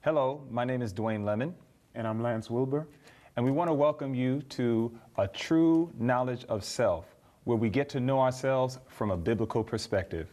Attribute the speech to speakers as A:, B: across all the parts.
A: Hello, my name is Dwayne Lemon.
B: And I'm Lance Wilbur.
A: And we want to welcome you to A True Knowledge of Self, where we get to know ourselves from a biblical perspective.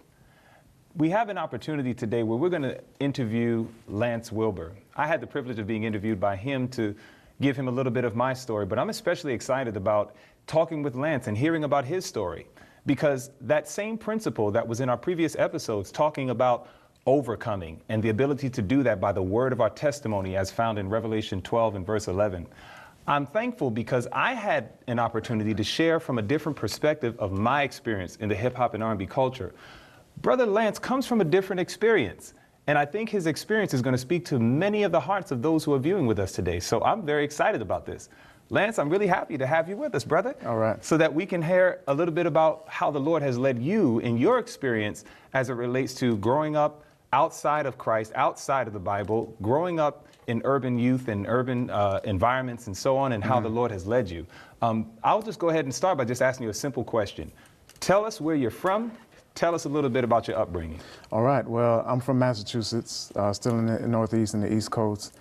A: We have an opportunity today where we're going to interview Lance Wilbur. I had the privilege of being interviewed by him to give him a little bit of my story, but I'm especially excited about talking with Lance and hearing about his story, because that same principle that was in our previous episodes talking about overcoming and the ability to do that by the word of our testimony as found in Revelation 12 and verse 11. I'm thankful because I had an opportunity to share from a different perspective of my experience in the hip hop and R&B culture. Brother Lance comes from a different experience, and I think his experience is going to speak to many of the hearts of those who are viewing with us today. So I'm very excited about this. Lance, I'm really happy to have you with us, brother.
B: All right.
A: So that we can hear a little bit about how the Lord has led you in your experience as it relates to growing up outside of Christ, outside of the Bible, growing up in urban youth and urban environments and so on, and how the Lord has led you. I'll just go ahead and start by just asking you a simple question. Tell us where you're from. Tell us a little bit about your upbringing.
B: All right. Well, I'm from Massachusetts, still in the Northeast and the East Coast.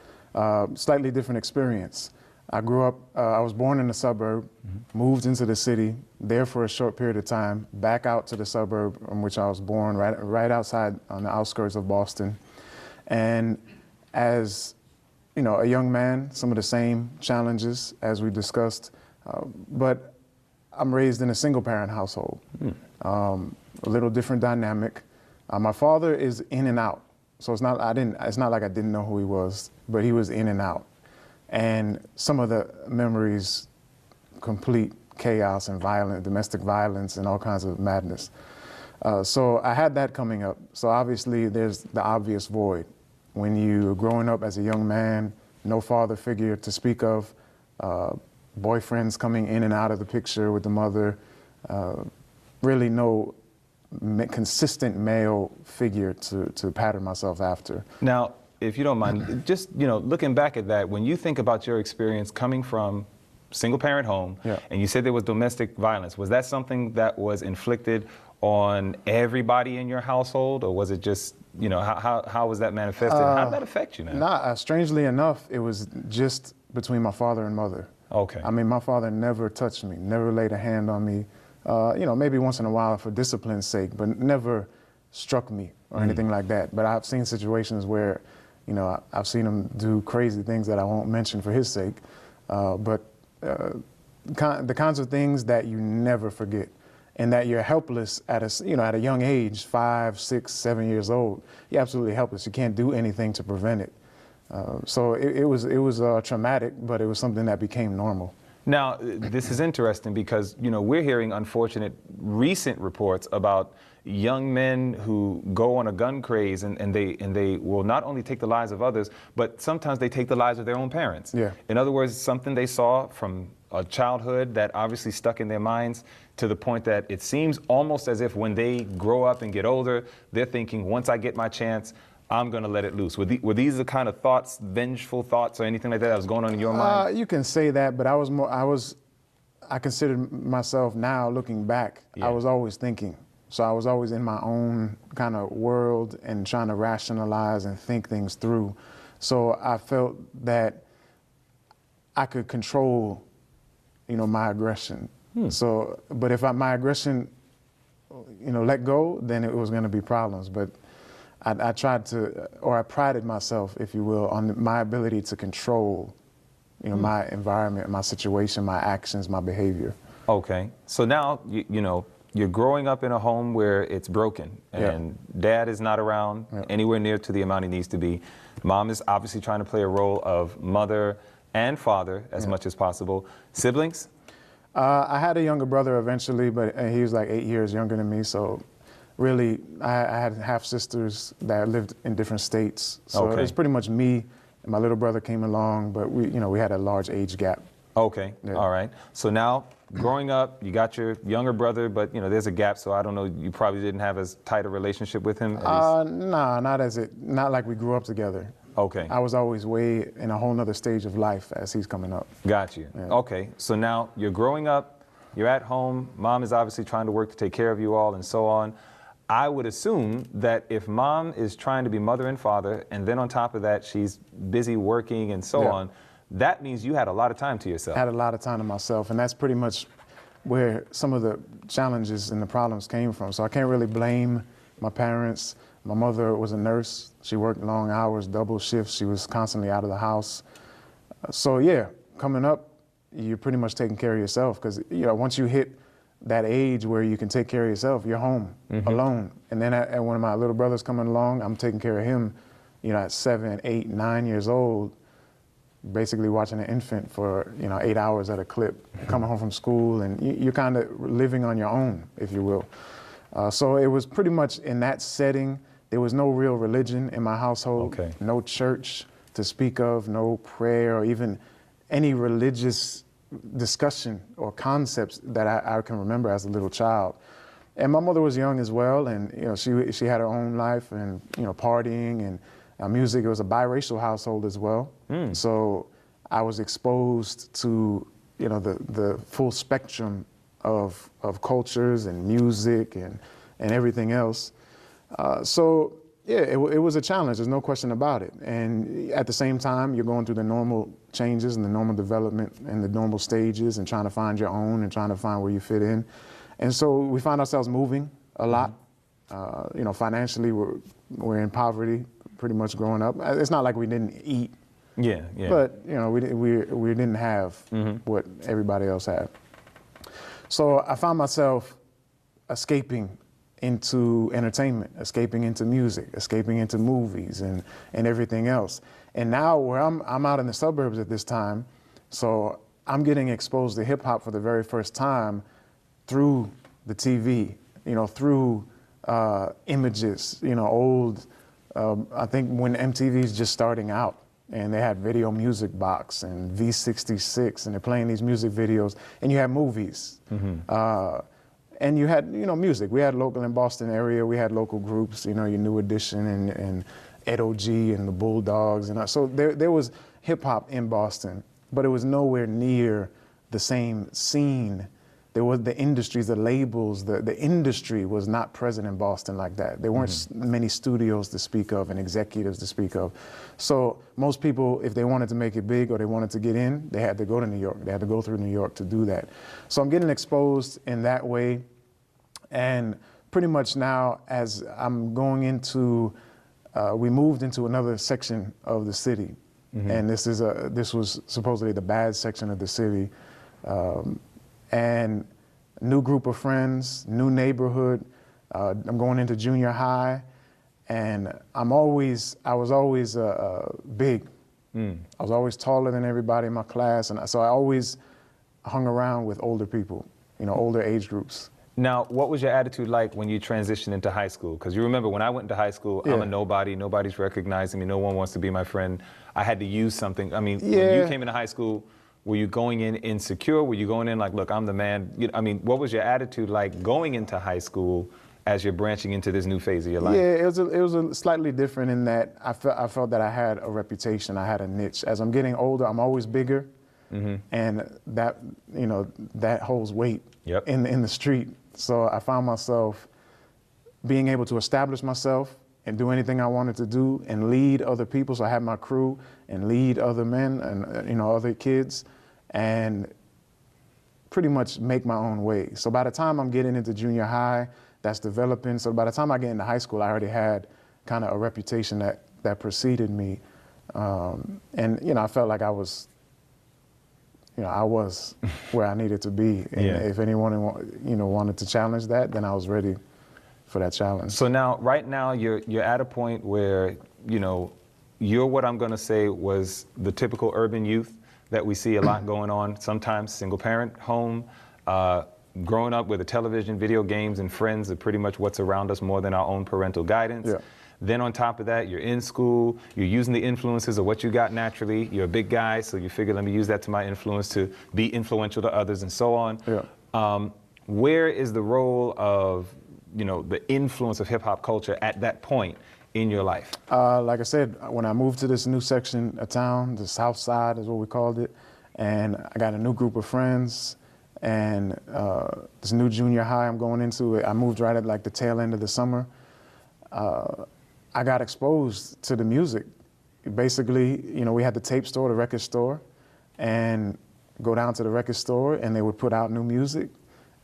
B: Slightly different experience. I grew up, I was born in a suburb, moved into the city, there for a short period of time, back out to the suburb in which I was born, right outside on the outskirts of Boston. And as, you know, a young man, some of the same challenges as we discussed, but I'm raised in a single parent household. A little different dynamic. My father is in and out. So it's not like I didn't know who he was, but he was in and out. And some of the memories, complete chaos and domestic violence and all kinds of madness. So I had that coming up. So obviously there's the obvious void. When you're growing up as a young man, no father figure to speak of, boyfriends coming in and out of the picture with the mother, really no consistent male figure to pattern myself after.
A: Now, if you don't mind, just, you know, looking back at that, when you think about your experience coming from single parent home, and you said there was domestic violence, was that something that was inflicted on everybody in your household, or was it just, you know, how was that manifested? How did that affect you, man?
B: Strangely enough, it was just between my father and mother.
A: Okay.
B: I mean, my father never touched me, never laid a hand on me, you know, maybe once in a while for discipline's sake, but never struck me or anything like that. But I've seen situations where, you know, I've seen him do crazy things that I won't mention for his sake, but the kinds of things that you never forget, and that you're helpless at a young age, 5, 6, 7 years old. You're absolutely helpless. You can't do anything to prevent it. So it was traumatic, but it was something that became normal.
A: Now, this is interesting because, you know, we're hearing unfortunate recent reports about young men who go on a gun craze and they will not only take the lives of others, but sometimes they take the lives of their own parents.
B: Yeah.
A: In other words, something they saw from a childhood that obviously stuck in their minds to the point that it seems almost as if when they grow up and get older, they're thinking, once I get my chance, I'm going to let it loose. Were these the kind of thoughts, vengeful thoughts or anything like that was going on in your mind?
B: You can say that, but I considered myself now looking back, I was always thinking. So I was always in my own kind of world and trying to rationalize and think things through. So I felt that I could control, you know, my aggression. So, but if my aggression, you know, let go, then it was going to be problems. But I tried to, or I prided myself, if you will, on my ability to control, you know, my environment, my situation, my actions, my behavior.
A: Okay. So now, you know, you're growing up in a home where it's broken and dad is not around anywhere near to the amount he needs to be. Mom is obviously trying to play a role of mother and father as much as possible. Siblings?
B: I had a younger brother eventually, but he was like 8 years younger than me. So really, I had half sisters that lived in different states. So it was pretty much me and my little brother came along, but we had a large age gap.
A: Okay. Yeah. All right. So now, growing up, you got your younger brother, but you know there's a gap. So I don't know. You probably didn't have as tight a relationship with him.
B: Nah, not like we grew up together.
A: Okay.
B: I was always way in a whole nother stage of life as he's coming up.
A: Got you. Yeah. Okay. So now you're growing up. You're at home. Mom is obviously trying to work to take care of you all, and so on. I would assume that if mom is trying to be mother and father, and then on top of that, she's busy working and so on, that means you had a lot of time to yourself.
B: I had a lot of time to myself, and that's pretty much where some of the challenges and the problems came from. So I can't really blame my parents. My mother was a nurse. She worked long hours, double shifts. She was constantly out of the house. So yeah, coming up, you're pretty much taking care of yourself, because once you hit that age where you can take care of yourself, you're home alone. And then when my little brother's coming along, I'm taking care of him, at 7, 8, 9 years old, basically watching an infant for 8 hours at a clip, coming home from school, and you're kind of living on your own, if you will. So it was pretty much in that setting. There was no real religion in my household, no church to speak of, no prayer or even any religious discussion or concepts that I can remember as a little child. And my mother was young as well, and she had her own life and partying and music. It was a biracial household as well. So I was exposed to the full spectrum of cultures and music and everything else. So yeah, it was a challenge. There's no question about it. And at the same time, you're going through the normal changes and the normal development and the normal stages and trying to find your own and trying to find where you fit in. And so we find ourselves moving a lot. Financially, we're in poverty pretty much growing up. It's not like we didn't eat.
A: Yeah.
B: But we didn't have what everybody else had. So I found myself escaping into entertainment, escaping into music, escaping into movies and everything else. And now where I'm out in the suburbs at this time, so I'm getting exposed to hip hop for the very first time through the TV, through images, old, I think when MTV's just starting out, and they had Video Music Box and V66, and they're playing these music videos, and you had movies. And you had, music. We had local in Boston area. We had local groups, your New Edition and Ed O.G. and the Bulldogs. And so there was hip hop in Boston, but it was nowhere near the same scene. There was the industries, the labels, the industry was not present in Boston like that. There weren't many studios to speak of and executives to speak of. So most people, if they wanted to make it big or they wanted to get in, they had to go to New York. They had to go through New York to do that. So I'm getting exposed in that way. And pretty much now, as I'm going into, we moved into another section of the city. And this was supposedly the bad section of the city. And new group of friends, new neighborhood. I'm going into junior high, and I was always big. I was always taller than everybody in my class, and so I always hung around with older people, older age groups.
A: Now, what was your attitude like when you transitioned into high school? Because you remember when I went into high school, I'm a nobody, nobody's recognizing me, no one wants to be my friend. I had to use something. I mean, when you came into high school, were you going in insecure? Were you going in like, look, I'm the man? What was your attitude like going into high school as you're branching into this new phase of your life?
B: Yeah, it was a slightly different in that I felt that I had a reputation, I had a niche. As I'm getting older, I'm always bigger, and that holds weight in the street. So I found myself being able to establish myself and do anything I wanted to do and lead other people. So I had my crew and lead other men and other kids and pretty much make my own way. So by the time I'm getting into junior high, that's developing. So by the time I get into high school, I already had kind of a reputation that preceded me. And I felt like I was where I needed to be. And if anyone wanted to challenge that, then I was ready for that challenge.
A: So now, right now, you're at a point where, you're what I'm going to say was the typical urban youth that we see a lot going on, sometimes single parent home, growing up with a television, video games, and friends are pretty much what's around us more than our own parental guidance. Then on top of that, you're in school, you're using the influences of what you got naturally. You're a big guy, so you figure, let me use that to my influence to be influential to others and so on. Where is the role of, the influence of hip hop culture at that point in your life?
B: Like I said, when I moved to this new section of town, the South Side is what we called it, and I got a new group of friends, And this new junior high I'm going into, I moved right at like the tail end of the summer. I got exposed to the music. Basically, you know, we had the tape store, the record store, and go down to the record store and they would put out new music.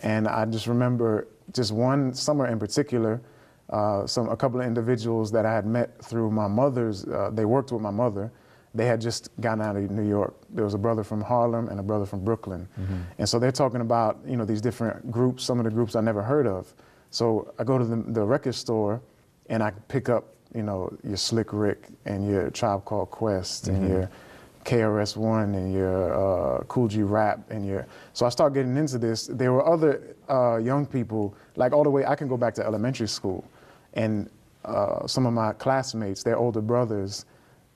B: And I just remember just one summer in particular, a couple of individuals that I had met through my mother's, they worked with my mother. They had just gotten out of New York. There was a brother from Harlem and a brother from Brooklyn. And so they're talking about, you know, these different groups, some of the groups I never heard of. So I go to the record store and I pick up, you know, your Slick Rick and your Tribe Called Quest and your KRS-One and your Cool G Rap and your, so I start getting into this. There were other young people, like all the way, I can go back to elementary school, and some of my classmates, their older brothers,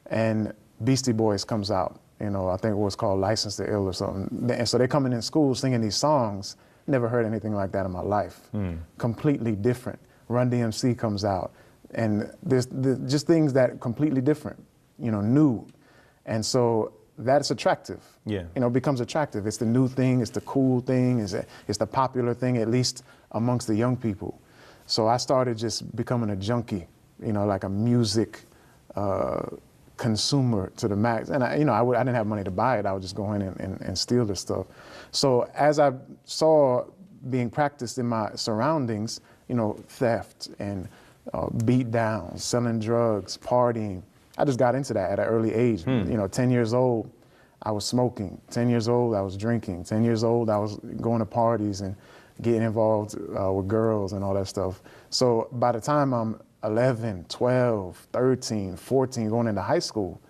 B: and Beastie Boys comes out, you know, I think it was called License to Ill or something. And so they're coming in school singing these songs. Never heard anything like that in my life. Completely different. Run DMC comes out. And there's just things that completely different, you know, new. And so that's attractive. Yeah. You know, it becomes attractive. It's the new thing, it's the cool thing, it's the popular thing, at least amongst the young people. So I started just becoming a junkie, you know, like a music consumer to the max. And I didn't have money to buy it. I would just go in and steal this stuff. So as I saw being practiced in my surroundings, you know, theft and beat down, selling drugs, partying, I just got into that at an early age. You know, 10 years old, I was smoking. 10 years old, I was drinking. 10 years old, I was going to parties and getting involved with girls and all that stuff. So by the time I'm 11, 12, 13, 14, going into high school,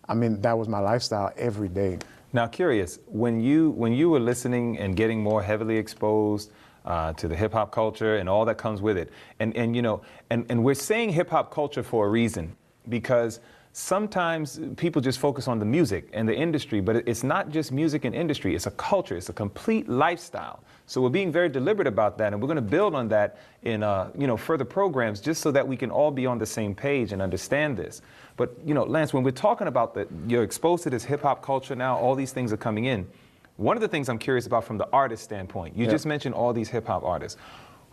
B: I mean, that was my lifestyle every day.
A: Now, curious, when you were listening and getting more heavily exposed to the hip hop culture and all that comes with it, and you know, and we're saying hip hop culture for a reason, because sometimes people just focus on the music and the industry, but it's not just music and industry, it's a culture, it's a complete lifestyle. So we're being very deliberate about that, and we're going to build on that in you know, further programs, just so that we can all be on the same page and understand this. But you know, Lance, when we're talking about that, you're exposed to this hip hop culture now, all these things are coming in. One of the things I'm curious about from the artist standpoint, you just mentioned all these hip hop artists.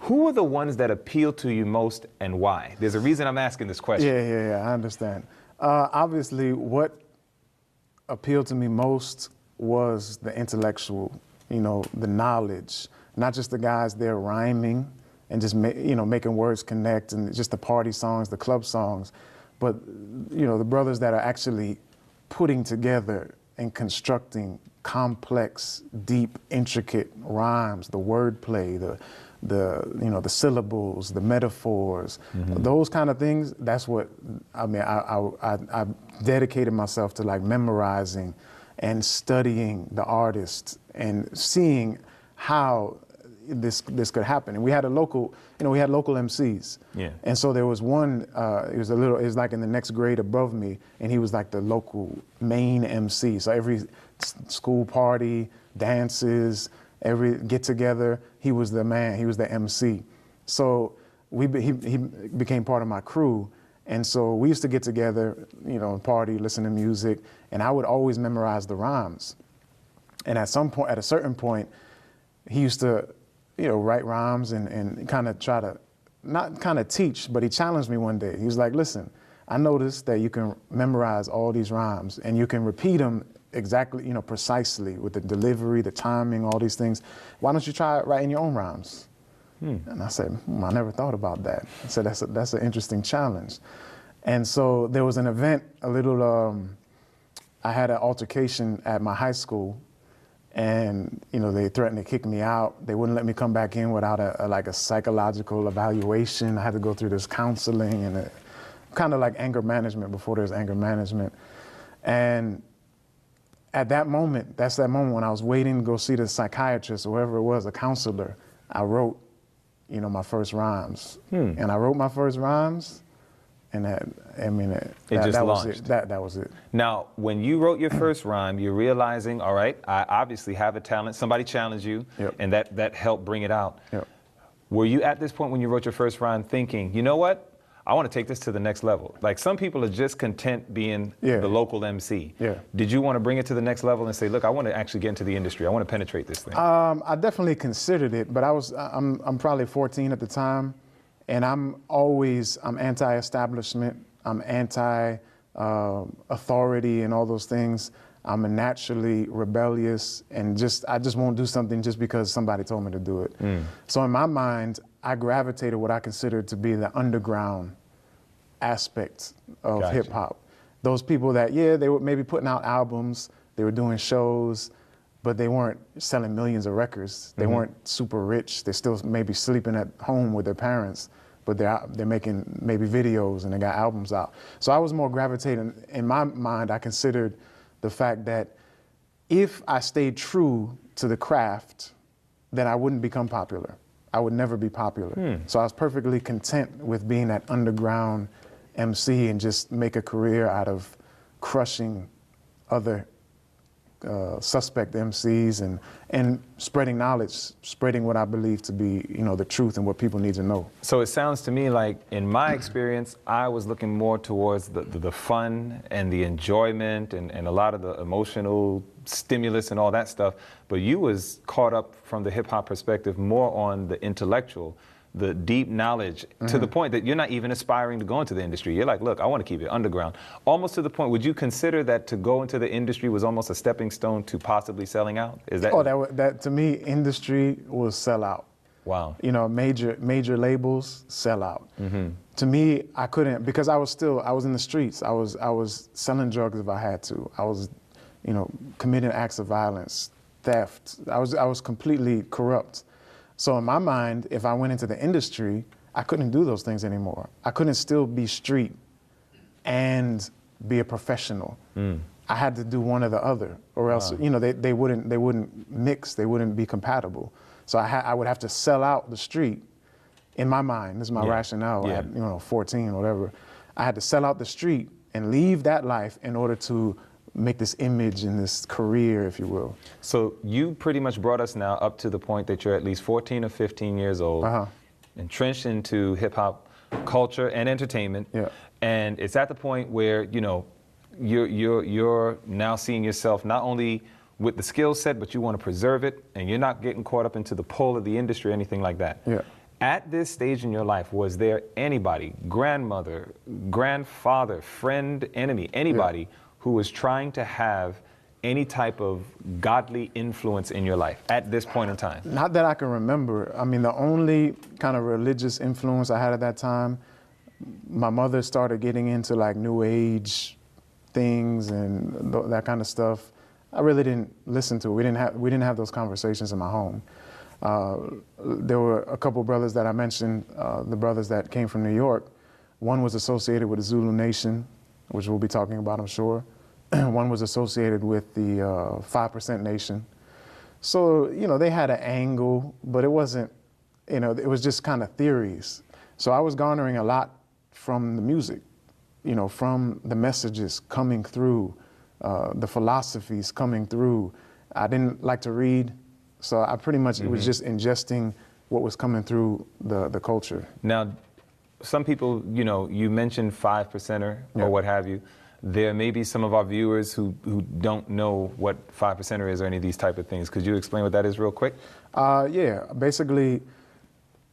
A: Who are the ones that appeal to you most and why? There's a reason I'm asking this question.
B: Yeah, I understand. Obviously, what appealed to me most was the intellectual, you know, the knowledge, not just the guys there rhyming and just, you know, making words connect and just the party songs, the club songs, but, you know, the brothers that are actually putting together and constructing complex, deep, intricate rhymes, the wordplay, you know, the syllables, the metaphors, those kind of things. That's what I mean. I dedicated myself to like memorizing and studying the artist and seeing how this could happen. And we had local emcees. Yeah. And so there was one. It was like in the next grade above me, and he was like the local main MC. So every school party, dances, every get together, he was the man, he was the MC. So he became part of my crew. And so we used to get together, you know, party, listen to music, and I would always memorize the rhymes. And at a certain point, he used to, you know, write rhymes and kind of try to, not kind of teach, but he challenged me one day. He was like, listen, I noticed that you can memorize all these rhymes and you can repeat them exactly, you know, precisely with the delivery, the timing, all these things. Why don't you try writing your own rhymes? And I said, I never thought about that. I said, that's an interesting challenge. And so there was an event, I had an altercation at my high school, and, you know, they threatened to kick me out. They wouldn't let me come back in without a psychological evaluation. I had to go through this counseling and kind of like anger management before there's anger management. And at that moment, that's that moment when I was waiting to go see the psychiatrist or whoever it was, a counselor, I wrote, you know, my first rhymes. And I wrote my first rhymes, and that was it. That was it.
A: Now, when you wrote your first rhyme, you're realizing, all right, I obviously have a talent. Somebody challenged you, and that helped bring it out. Were you at this point when you wrote your first rhyme thinking, you know what? I want to take this to the next level. Like some people are just content being the local MC.
B: Yeah.
A: Did you want to bring it to the next level and say, look, I want to actually get into the industry. I want to penetrate this thing.
B: I definitely considered it, but I'm probably 14 at the time, and I'm anti-establishment. I'm anti-authority and all those things. I'm a naturally rebellious, and I just won't do something just because somebody told me to do it. So in my mind, I gravitated what I considered to be the underground aspect of hip hop. Those people that, they were maybe putting out albums, they were doing shows, but they weren't selling millions of records. They weren't super rich. They're still maybe sleeping at home with their parents, but they're making maybe videos and they got albums out. So I was more gravitating, in my mind, I considered the fact that if I stayed true to the craft, then I wouldn't become popular. I would never be popular. So I was perfectly content with being that underground MC and just make a career out of crushing other suspect MCs and spreading knowledge, spreading what I believe to be, the truth and what people need to know.
A: So it sounds to me like, in my experience, I was looking more towards the fun and the enjoyment and a lot of the emotional stimulus and all that stuff, but you was caught up from the hip hop perspective more on the intellectual, the deep knowledge, to the point that you're not even aspiring to go into the industry. You're like, look, I want to keep it underground. Almost to the point, would you consider that to go into the industry was almost a stepping stone to possibly selling out? Is that?
B: Oh, that to me, industry was sell out.
A: Wow.
B: Major labels sell out. To me, I couldn't, because I was in the streets. I was selling drugs if I had to. I was, committing acts of violence, theft. I was completely corrupt. So in my mind, if I went into the industry, I couldn't do those things anymore. I couldn't still be street and be a professional. I had to do one or the other, or else, they wouldn't mix. They wouldn't be compatible. So I would have to sell out the street. In my mind, this is my rationale. I had, 14 or whatever. I had to sell out the street and leave that life in order to make this image and this career, if you will.
A: So you pretty much brought us now up to the point that you're at least 14 or 15 years old, entrenched into hip hop culture and entertainment. And it's at the point where, you're now seeing yourself not only with the skill set, but you want to preserve it, and you're not getting caught up into the pull of the industry or anything like that. At this stage in your life, was there anybody, grandmother, grandfather, friend, enemy, anybody who was trying to have any type of godly influence in your life at this point in time?
B: Not that I can remember. I mean, the only kind of religious influence I had at that time, my mother started getting into like New Age things and that kind of stuff. I really didn't listen to it. We didn't have those conversations in my home. There were a couple brothers that I mentioned, the brothers that came from New York. One was associated with the Zulu Nation, which we'll be talking about, I'm sure. One was associated with the 5% Nation. So, they had an angle, but it wasn't, it was just kind of theories. So I was garnering a lot from the music, from the messages coming through, the philosophies coming through. I didn't like to read, so I pretty much, it was just ingesting what was coming through the culture.
A: Now, some people, you mentioned 5%er or what have you. There may be some of our viewers who don't know what 5%er is or any of these type of things. Could you explain what that is real quick?
B: Basically,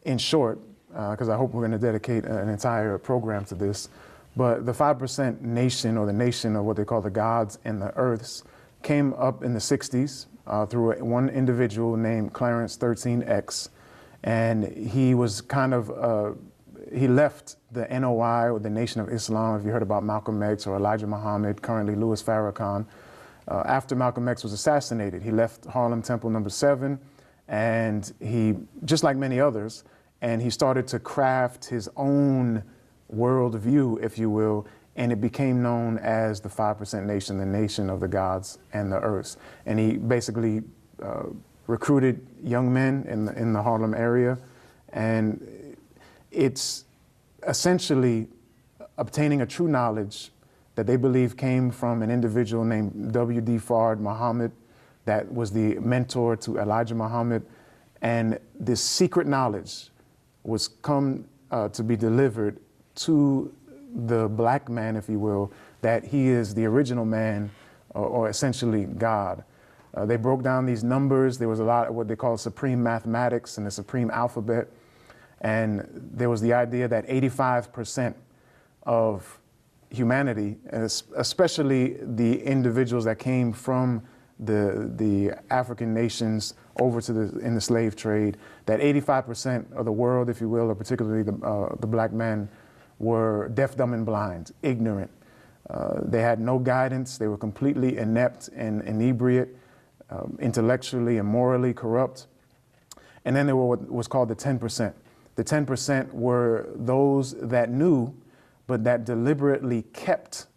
B: in short, because I hope we're going to dedicate an entire program to this, but the 5% Nation, or the nation of what they call the gods and the earths, came up in the 60s through one individual named Clarence 13X, and he was kind of he left the NOI, or the Nation of Islam, if you heard about Malcolm X or Elijah Muhammad, currently Louis Farrakhan. After Malcolm X was assassinated, he left Harlem Temple No. 7, and he, just like many others, and he started to craft his own worldview, if you will, and it became known as the 5% Nation, the nation of the gods and the earths. And he basically recruited young men in the Harlem area, and it's essentially obtaining a true knowledge that they believe came from an individual named W.D. Fard Muhammad, that was the mentor to Elijah Muhammad. And this secret knowledge was come to be delivered to the black man, if you will, that he is the original man, or essentially God. They broke down these numbers. There was a lot of what they call supreme mathematics and the supreme alphabet. And there was the idea that 85% of humanity, especially the individuals that came from the African nations over to in the slave trade, that 85% of the world, if you will, or particularly the black men, were deaf, dumb, and blind, ignorant. They had no guidance. They were completely inept and inebriate, intellectually and morally corrupt. And then there were what was called the 10%. The 10% were those that knew, but that deliberately kept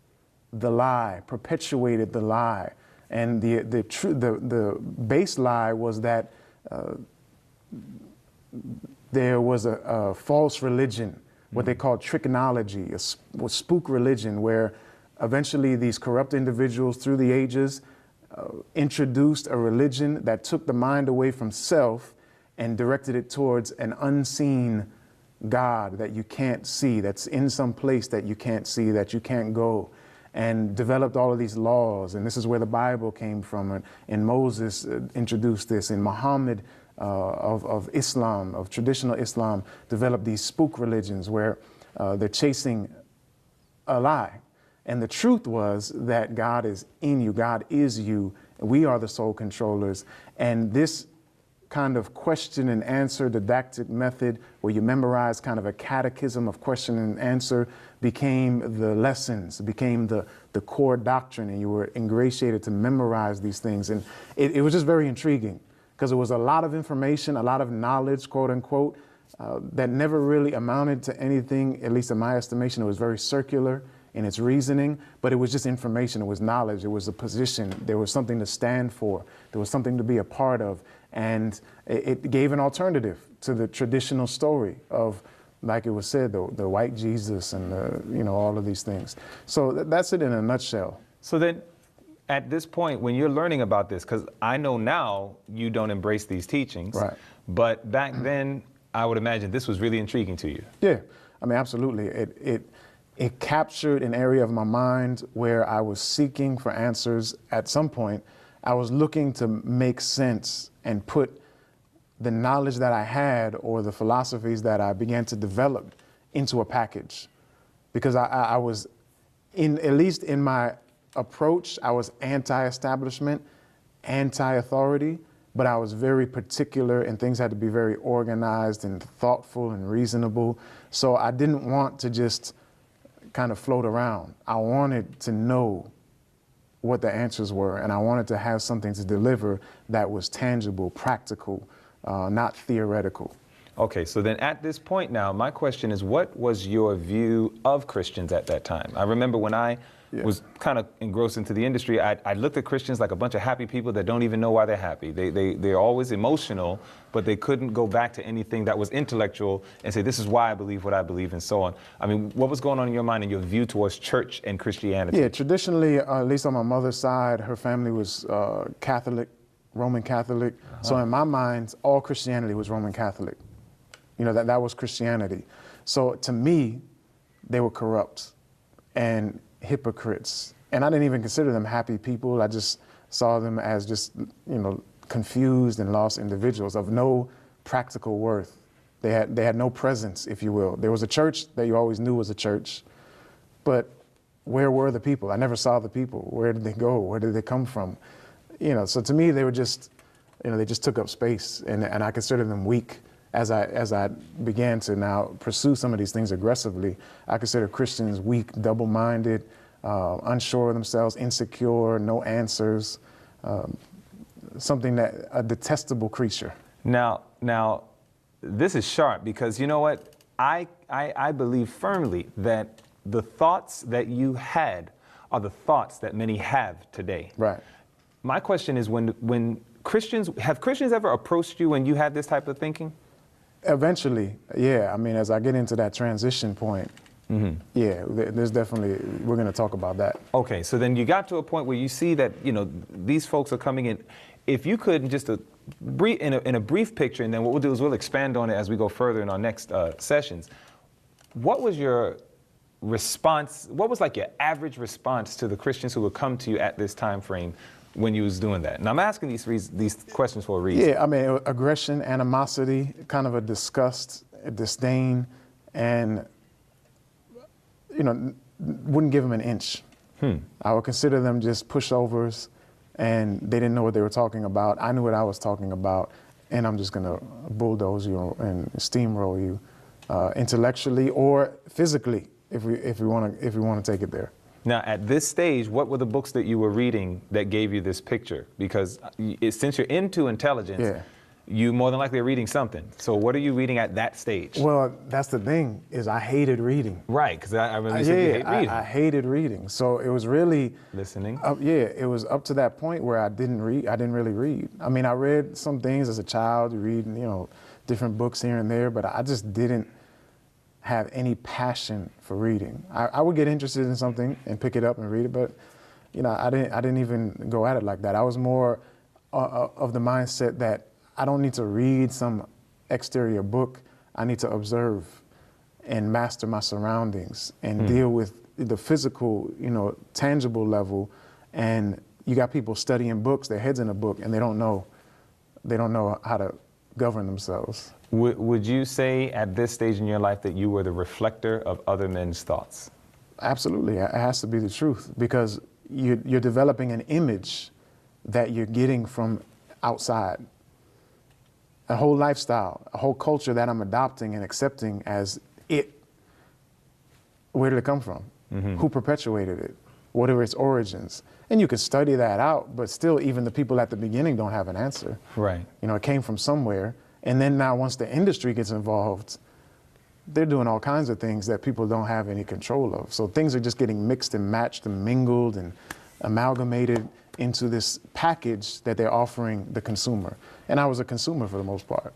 B: the lie, perpetuated the lie. And the base lie was that there was a false religion, what they called tricknology, a spook religion, where eventually these corrupt individuals through the ages introduced a religion that took the mind away from self and directed it towards an unseen God that you can't see, that's in some place that you can't see, that you can't go, and developed all of these laws. And this is where the Bible came from. And Moses introduced this, and Muhammad of Islam, of traditional Islam, developed these spook religions where they're chasing a lie. And the truth was that God is in you, God is you, we are the sole controllers. And this kind of question and answer didactic method where you memorize kind of a catechism of question and answer became the lessons, became the core doctrine, and you were ingratiated to memorize these things. And it was just very intriguing because it was a lot of information, a lot of knowledge, quote unquote, that never really amounted to anything, at least in my estimation. It was very circular in its reasoning, but it was just information, it was knowledge, it was a position, there was something to stand for, there was something to be a part of, and it gave an alternative to the traditional story of, like it was said, the white Jesus and all of these things. So that's it in a nutshell.
A: So then, at this point, when you're learning about this, because I know now you don't embrace these teachings,
B: right?
A: But back then, I would imagine this was really intriguing to you.
B: Yeah, I mean, absolutely. It captured an area of my mind where I was seeking for answers. At some point, I was looking to make sense and put the knowledge that I had or the philosophies that I began to develop into a package. Because I was, at least in my approach, I was anti-establishment, anti-authority, but I was very particular and things had to be very organized and thoughtful and reasonable. So I didn't want to just kind of float around. I wanted to know what the answers were, and I wanted to have something to deliver that was tangible, practical, not theoretical.
A: Okay, so then at this point now, my question is, what was your view of Christians at that time? I remember when I was kind of engrossed into the industry, I looked at Christians like a bunch of happy people that don't even know why they're happy. They're always emotional, but they couldn't go back to anything that was intellectual and say, this is why I believe what I believe, and so on. I mean, what was going on in your mind and your view towards church and Christianity?
B: Yeah, traditionally, at least on my mother's side, her family was Catholic, Roman Catholic. So in my mind, all Christianity was Roman Catholic. That was Christianity. So to me, they were corrupt and hypocrites. And I didn't even consider them happy people. I just saw them as just, confused and lost individuals of no practical worth. They had no presence, if you will. There was a church that you always knew was a church, but where were the people? I never saw the people. Where did they go? Where did they come from? So to me, they were just, they just took up space, and I consider them weak. As I began to now pursue some of these things aggressively, I consider Christians weak, double-minded, unsure of themselves, insecure, no answers, a detestable creature.
A: Now, this is sharp because you know what? I believe firmly that the thoughts that you had are the thoughts that many have today.
B: Right.
A: My question is, when Christians, have Christians ever approached you when you had this type of thinking?
B: Eventually, yeah. I mean, as I get into that transition point, yeah, there's definitely, we're going to talk about that.
A: Okay, so then you got to a point where you see that, these folks are coming in. If you could just in a brief picture, and then what we'll do is we'll expand on it as we go further in our next sessions. What was your response, what was like your average response to the Christians who would come to you at this time frame when you was doing that? And I'm asking these questions for a reason.
B: Yeah, I mean, aggression, animosity, kind of a disgust, a disdain, and, you know, wouldn't give them an inch. I would consider them just pushovers, and they didn't know what they were talking about. I knew what I was talking about, and I'm just gonna bulldoze you and steamroll you, intellectually or physically, if we want to take it there.
A: Now, at this stage, what were the books that you were reading that gave you this picture? Because since you're into intelligence,
B: Yeah.
A: you more than likely are reading something. So what are you reading at that stage?
B: Well, that's the thing, is I hated reading.
A: Right, because I really said you hate reading.
B: I hated reading. So it was really
A: Listening.
B: It was up to that point where I didn't really read. I mean, I read some things as a child, reading, you know, different books here and there, but I just didn't have any passion for reading. I would get interested in something and pick it up and read it, but you know, I didn't even go at it like that. I was more of the mindset that I don't need to read some exterior book. I need to observe and master my surroundings and deal with the physical, you know, tangible level. And you got people studying books, their heads in a book, and they don't know how to govern themselves.
A: Would you say at this stage in your life that you were the reflector of other men's thoughts?
B: Absolutely, it has to be the truth, because you're developing an image that you're getting from outside. A whole lifestyle, a whole culture that I'm adopting and accepting as it. Where did it come from? Who perpetuated it? What are its origins? And you could study that out, but still, even the people at the beginning don't have an answer.
A: Right.
B: You know, it came from somewhere. And then now once the industry gets involved, they're doing all kinds of things that people don't have any control of. So things are just getting mixed and matched and mingled and amalgamated into this package that they're offering the consumer. And I was a consumer for the most part.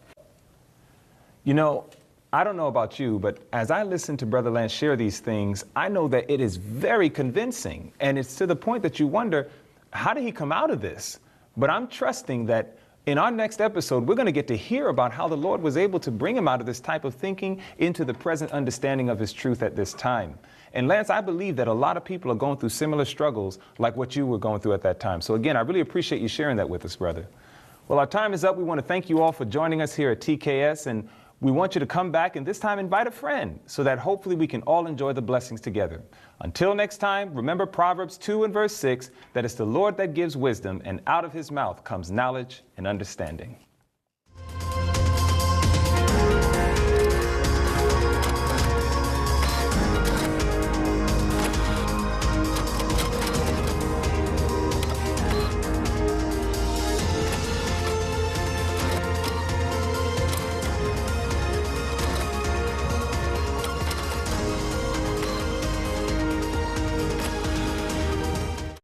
A: You know, I don't know about you, but as I listen to Brother Lance share these things, I know that it is very convincing. And it's to the point that you wonder, how did he come out of this? But I'm trusting that in our next episode, we're going to get to hear about how the Lord was able to bring him out of this type of thinking into the present understanding of his truth at this time. And Lance, I believe that a lot of people are going through similar struggles like what you were going through at that time. So again, I really appreciate you sharing that with us, brother. Well, our time is up. We want to thank you all for joining us here at TKS, and we want you to come back and this time invite a friend so that hopefully we can all enjoy the blessings together. Until next time, remember Proverbs 2 and verse 6, that it's the Lord that gives wisdom, and out of his mouth comes knowledge and understanding.